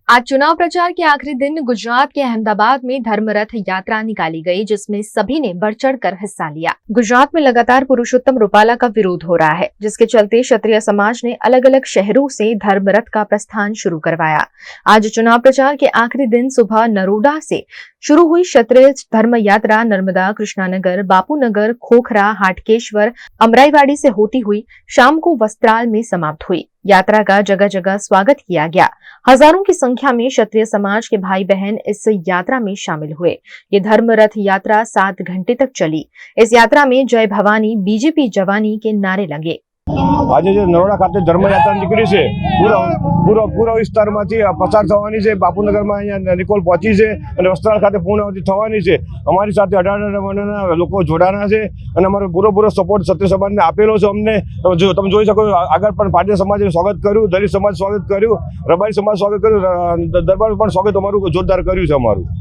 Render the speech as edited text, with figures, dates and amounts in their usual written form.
आज चुनाव प्रचार के आखिरी दिन गुजरात के अहमदाबाद में धर्म रथ यात्रा निकाली गई, जिसमें सभी ने बढ़ चढ़कर हिस्सा लिया। गुजरात में लगातार पुरुषोत्तम रूपाला का विरोध हो रहा है, जिसके चलते क्षत्रिय समाज ने अलग अलग शहरों से धर्म रथ का प्रस्थान शुरू करवाया। आज चुनाव प्रचार के आखिरी दिन सुबह नरोडा से शुरू हुई क्षत्रिय धर्म यात्रा नर्मदा, कृष्णानगर, बापूनगर, खोखरा, हाटकेश्वर, अमराईवाड़ी से होती हुई शाम को वस्त्राल में समाप्त हुई। यात्रा का जगह जगह स्वागत किया गया। हजारों की संख्या में क्षत्रिय समाज के भाई बहन इस यात्रा में शामिल हुए। ये धर्म रथ यात्रा 7 घंटे तक चली। इस यात्रा में जय भवानी, बीजेपी जवानी के नारे लगे। आज जो नरोडा खाते धर्म यात्रा निकली है, पूरा विस्तार में पसार थवानी है। बापूनगर में अहींया निकोल पहुंची है और वस्त्राल खाते पूर्णाहुति थवानी है। अमारी साथे 18 वर्णना लोग जोड़ाना है और अमारो पूरो सपोर्ट क्षत्रिय समाज ने आपेलो है। अमने जो तमे जोई शको आगळ पण पाटील समाजे स्वागत कर्યું, दलित समाज स्वागत कर्યું, रबारी समाज स्वागत कर्યું, दरबार पण स्वागत अमारुं जोरदार कर्યું છે अमारुं।